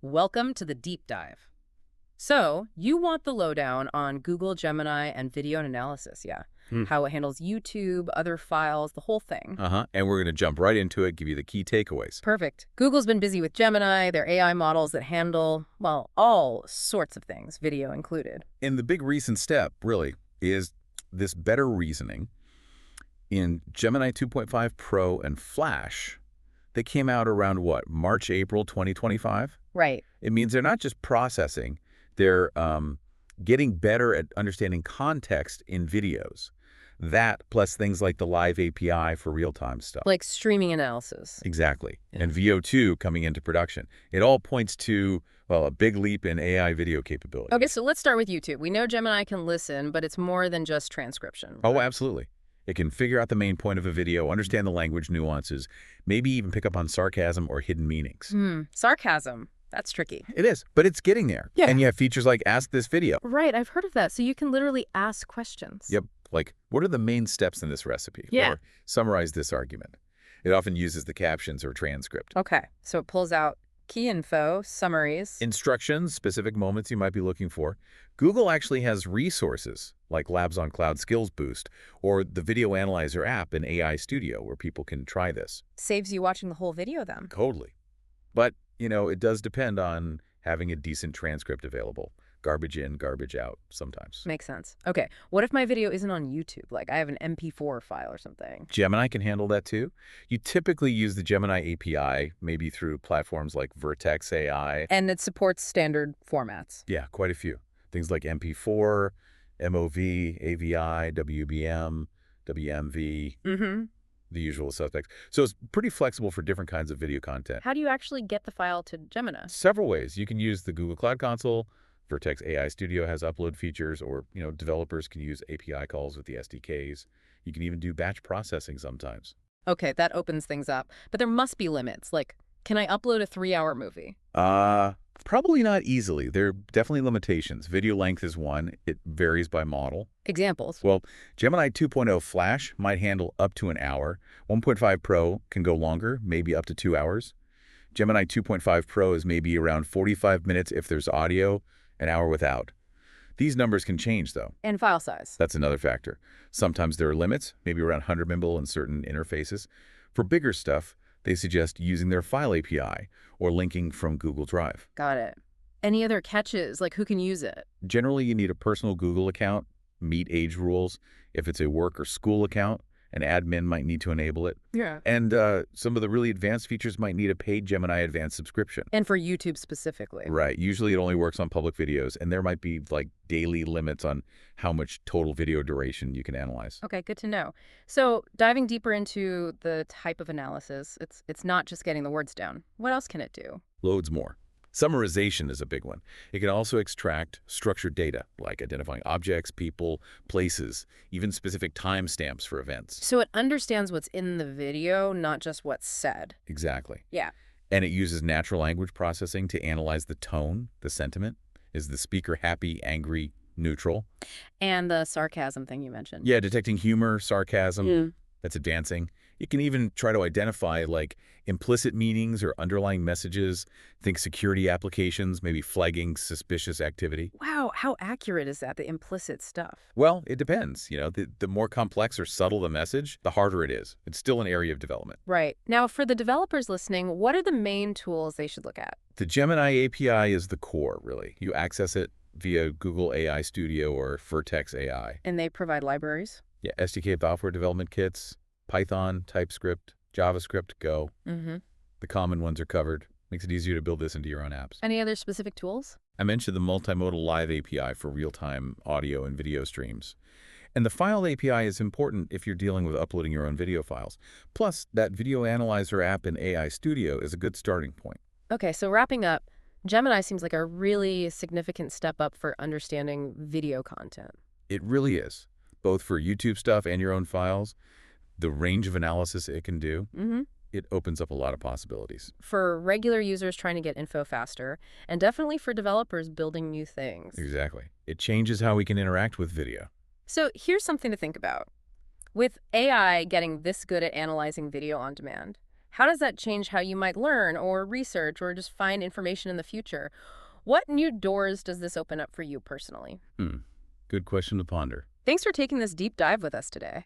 Welcome to the deep dive. So, you want the lowdown on Google Gemini and video analysis, yeah? How it handles YouTube, other files, the whole thing. And we're going to jump right into it, give you the key takeaways. Perfect. Google's been busy with Gemini, their AI models that handle, well, all sorts of things, video included. And the big recent step, really, is this better reasoning. In Gemini 2.5 Pro and Flash, they came out around, what, March, April 2025? Right. It means they're not just processing, they're getting better at understanding context in videos. That plus things like the live API for real-time stuff. Like streaming analysis. Exactly. Yeah. And VO2 coming into production. It all points to, well, a big leap in AI video capability. Okay, so let's start with YouTube. We know Gemini can listen, but it's more than just transcription. Oh, absolutely. It can figure out the main point of a video, understand the language nuances, maybe even pick up on sarcasm or hidden meanings. Sarcasm. That's tricky. It is, but it's getting there. Yeah. And you have features like Ask This Video. Right, I've heard of that. So you can literally ask questions. Yep. Like, what are the main steps in this recipe? Yeah. Or summarize this argument. It often uses the captions or transcript. Okay, so it pulls out key info, summaries. Instructions, specific moments you might be looking for. Google actually has resources like Labs on Cloud Skills Boost or the Video Analyzer app in AI Studio where people can try this. Saves you watching the whole video then. Totally. But, it does depend on having a decent transcript available. Garbage in, garbage out sometimes. Makes sense. Okay, what if my video isn't on YouTube? Like I have an MP4 file or something. Gemini can handle that too. You typically use the Gemini API, maybe through platforms like Vertex AI. And it supports standard formats. Yeah, quite a few. Things like MP4, MOV, AVI, WBM, WMV, the usual suspects. So it's pretty flexible for different kinds of video content. How do you actually get the file to Gemini? Several ways. You can use the Google Cloud Console. Vertex AI Studio has upload features, or developers can use API calls with the SDKs. You can even do batch processing sometimes. Okay, that opens things up. But there must be limits. Like, can I upload a 3-hour movie? Probably not easily. There are definitely limitations. Video length is one. It varies by model. Examples? Well, Gemini 2.0 Flash might handle up to an hour. 1.5 Pro can go longer, maybe up to 2 hours. Gemini 2.5 Pro is maybe around 45 minutes if there's audio, an hour without. These numbers can change, though. And file size. That's another factor. Sometimes there are limits, maybe around 100 MB in certain interfaces. For bigger stuff, they suggest using their file API or linking from Google Drive. Got it. Any other catches? Like, who can use it? Generally, you need a personal Google account, meet age rules. If it's a work or school account, an admin might need to enable it. Yeah. And some of the really advanced features might need a paid Gemini Advanced subscription. And for YouTube specifically. Right. Usually it only works on public videos, and there might be like daily limits on how much total video duration you can analyze. Okay, good to know. So diving deeper into the type of analysis, it's not just getting the words down. What else can it do? Loads more. Summarization is a big one. It can also extract structured data, like identifying objects, people, places, even specific timestamps for events. So it understands what's in the video, not just what's said. Exactly. Yeah. And it uses natural language processing to analyze the tone, the sentiment. Is the speaker happy, angry, neutral? And the sarcasm thing you mentioned. Yeah, detecting humor, sarcasm. That's advancing. It can even try to identify like implicit meanings or underlying messages. Think security applications, maybe flagging suspicious activity. Wow, how accurate is that, the implicit stuff? Well, it depends. The more complex or subtle the message, the harder it is. It's still an area of development. Right. Now, for the developers listening, what are the main tools they should look at? The Gemini API is the core, really. You access it via Google AI Studio or Vertex AI. And they provide libraries? Yeah, SDK software development kits, Python, TypeScript, JavaScript, Go. The common ones are covered. Makes it easier to build this into your own apps. Any other specific tools? I mentioned the multimodal live API for real-time audio and video streams. And the file API is important if you're dealing with uploading your own video files. Plus, that Video Analyzer app in AI Studio is a good starting point. Okay, so wrapping up, Gemini seems like a really significant step up for understanding video content. It really is, both for YouTube stuff and your own files. The range of analysis it can do, it opens up a lot of possibilities. For regular users trying to get info faster, and definitely for developers building new things. Exactly. It changes how we can interact with video. So here's something to think about. With AI getting this good at analyzing video on demand, How does that change how you might learn or research or just find information in the future? What new doors does this open up for you personally? Good question to ponder. Thanks for taking this deep dive with us today.